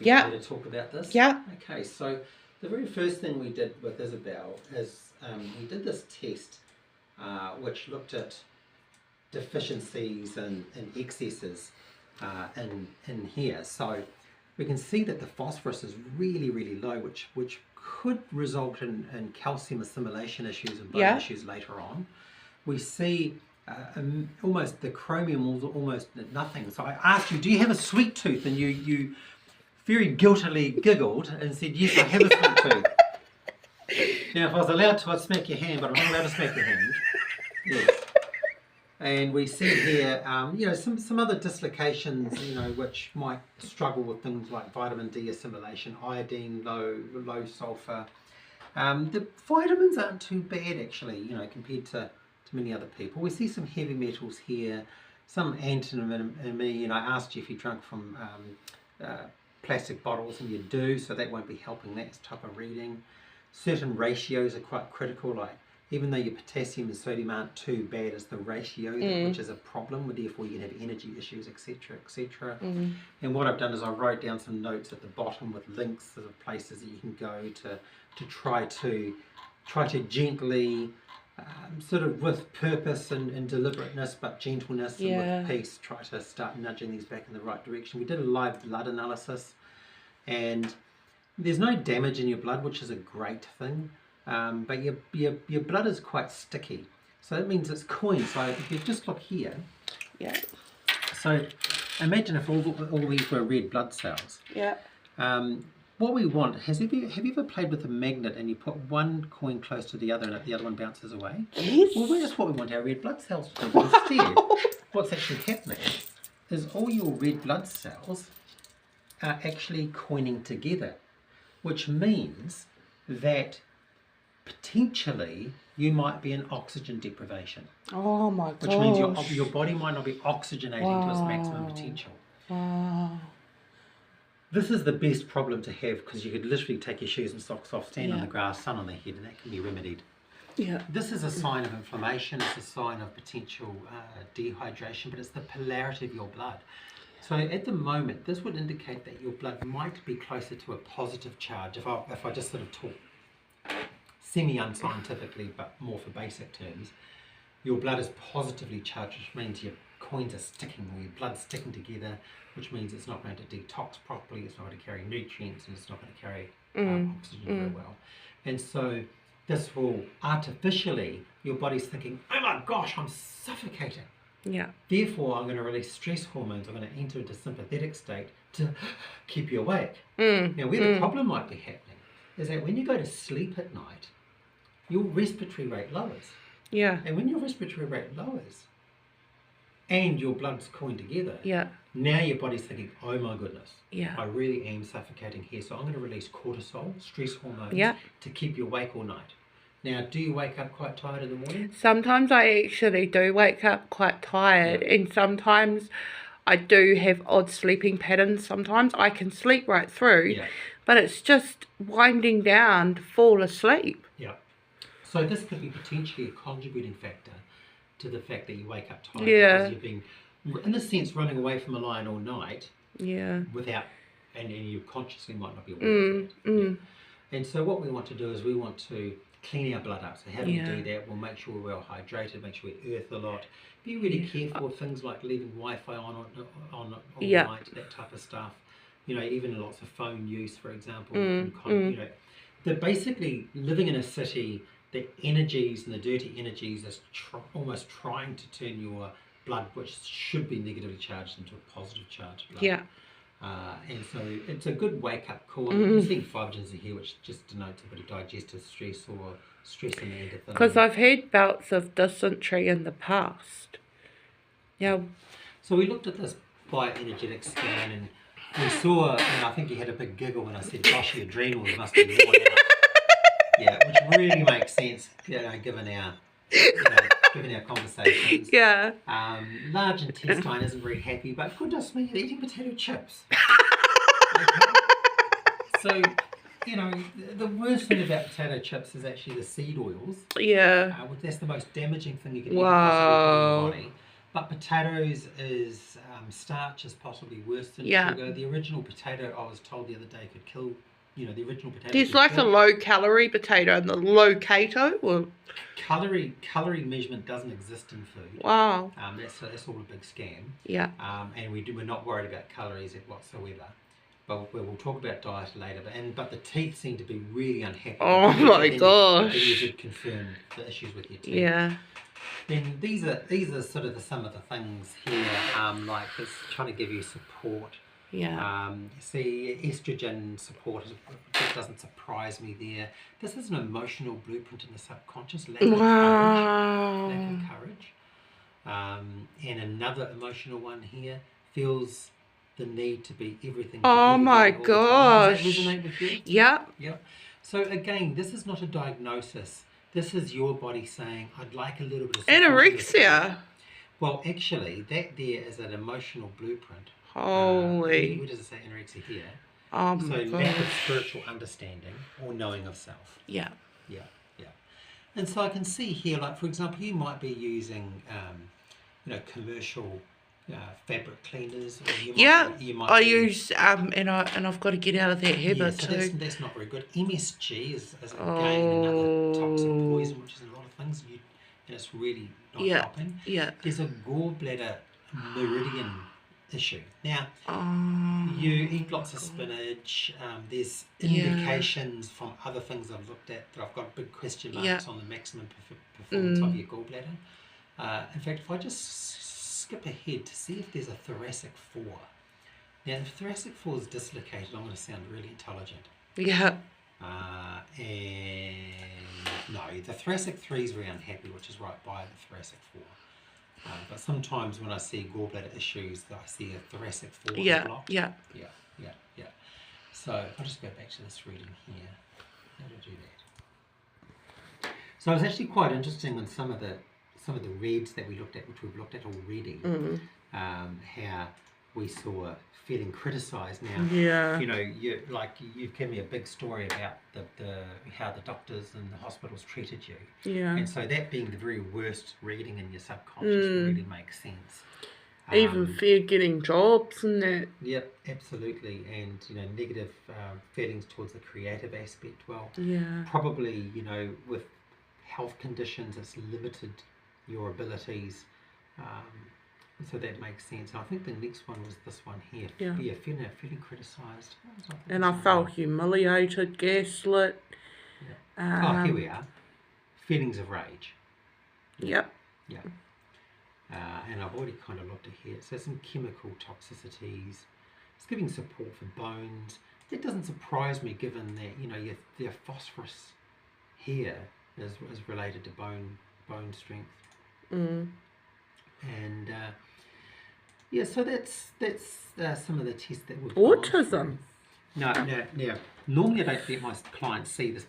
you to talk about this? Yeah. Okay, so the very first thing we did with Isabel is we did this test which looked at deficiencies and excesses in here. So we can see that the phosphorus is really, really low, which could result in calcium assimilation issues and bone issues later on. We see almost the chromium almost nothing. So I asked you, do you have a sweet tooth? And you very guiltily giggled and said, yes, I have a sweet tooth. Now, if I was allowed to, I'd smack your hand, but I'm not allowed to smack your hand. Yes. And we see here, you know, some other dislocations, you know, which might struggle with things like vitamin D assimilation, iodine, low sulfur. The vitamins aren't too bad, actually, you know, compared to many other people. We see some heavy metals here, some antimony, and I asked you if you drank from plastic bottles, and you do, so that won't be helping that type of reading. Certain ratios are quite critical, like even though your potassium and sodium aren't too bad, it's the ratio which is a problem, therefore you can have energy issues, etc, etc. And what I've done is I wrote down some notes at the bottom with links to the places that you can go to try to gently, sort of with purpose and deliberateness, but gentleness and with peace, try to start nudging these back in the right direction. We did a live blood analysis, and there's no damage in your blood, which is a great thing, but your blood is quite sticky, so that means it's coined. So if you just look here, so imagine if all these were red blood cells. What we want, have you ever played with a magnet and you put one coin close to the other and the other one bounces away? Yes. Well, that's what we want our red blood cells to do. Instead, what's actually happening is all your red blood cells are actually coining together, which means that potentially you might be in oxygen deprivation. Oh my god. Which means your body might not be oxygenating to its maximum potential. Wow. This is the best problem to have, because you could literally take your shoes and socks off, stand on the grass, sun on the head, and that can be remedied. This is a sign of inflammation, it's a sign of potential dehydration, but it's the polarity of your blood. So at the moment, this would indicate that your blood might be closer to a positive charge. If I just sort of talk semi-unscientifically, but more for basic terms, your blood is positively charged, which means your coins are sticking, or your blood's sticking together, which means it's not going to detox properly, it's not going to carry nutrients, and it's not going to carry oxygen very well. And so this will artificially, your body's thinking, oh my gosh, I'm suffocating. Therefore, I'm going to release stress hormones, I'm going to enter into sympathetic state to keep you awake. Now, where the problem might be happening is that when you go to sleep at night, your respiratory rate lowers. And when your respiratory rate lowers, and your blood's coined together, now your body's thinking, oh my goodness, I really am suffocating here, so I'm going to release cortisol, stress hormones, to keep you awake all night. Now, do you wake up quite tired in the morning? Sometimes I actually do wake up quite tired, and sometimes I do have odd sleeping patterns. Sometimes I can sleep right through, but it's just winding down to fall asleep. So this could be potentially a contributing factor to the fact that you wake up tired, because you've been, in a sense, running away from a lion all night without, and you consciously might not be aware of that. And so what we want to do is we want to clean our blood up. So how do we do that? We'll make sure we're well hydrated, make sure we earth a lot, be really careful with things like leaving Wi-Fi on all night, that type of stuff. You know, even lots of phone use, for example. You know, basically living in a city, the energies and the dirty energies is almost trying to turn your blood, which should be negatively charged, into a positive charged blood. And so it's a good wake-up call. You see fibrinogens in here, which just denotes a bit of digestive stress or stress in the endothelium. Because I've had bouts of dysentery in the past. So we looked at this bioenergetic scan, and we saw, and I think you had a big giggle when I said, gosh, your adrenals must be worn out. Which really makes sense, you know, given our conversations. Large intestine isn't very happy, but goodness me, you're eating potato chips. So, you know, the worst thing about potato chips is actually the seed oils. That's the most damaging thing you can eat in your body. But potatoes is starch is possibly worse than sugar. The original potato, I was told the other day, could kill. The original potato. There's like a low-calorie potato and the low-cato. Or calorie measurement doesn't exist in food. Wow. That's all a big scam. Yeah. And we're not worried about calories whatsoever. But we'll talk about diet later. But the teeth seem to be really unhappy. Oh my gosh. You should confirm the issues with your teeth. Yeah. Then these are sort of some of the things here, like this, trying to give you support. Yeah. See, estrogen support, that doesn't surprise me there. This is an emotional blueprint in the subconscious, lack of courage. And another emotional one here, feels the need to be everything to Oh my gosh. Does that resonate with you? Yep. Yep. So again, this is not a diagnosis. This is your body saying, I'd like a little bit of anorexia. Well, actually, that there is an emotional blueprint. Holy. Where does it say anorexia here? Oh so my lack of gosh. spiritual understanding or knowing of self. Yeah. Yeah, yeah. And so I can see here, like for example, you might be using, commercial fabric cleaners. Or you might I use and I've got to get out of that habit too. That's not very good. MSG is again another toxic poison, which is in a lot of things, and it's really not helping. Yeah. There's a gallbladder meridian issue. Now, you eat lots of spinach. There's indications from other things I've looked at that I've got big question marks on the maximum performance of your gallbladder. In fact, if I just skip ahead to see if there's a thoracic 4. Now, if thoracic 4 is dislocated, I'm going to sound really intelligent. Yeah. And no, the thoracic 3 is very unhappy, which is right by the thoracic 4. But sometimes when I see gallbladder issues, I see a thoracic 4 blocked. Yeah. So I'll just go back to this reading here. How to do that? So it's actually quite interesting in some of the reads that we looked at, which we've looked at already, how we saw feeling criticised. Now, you've given me a big story about how the doctors and the hospitals treated you. Yeah. And so that being the very worst reading in your subconscious really makes sense. Even fear getting jobs and that. Yep, absolutely. And, negative feelings towards the creative aspect. Well, probably, with health conditions, it's limited your abilities. So that makes sense. I think the next one was this one here. Yeah, feeling criticised. And I felt humiliated, gaslit. Yeah. Here we are. Feelings of rage. Yep. Yeah. And I've already kind of looked at here. So some chemical toxicities. It's giving support for bones. That doesn't surprise me, given that your phosphorus here is related to bone strength. And so that's some of the tests that we've autism. No. Normally I don't let my clients see this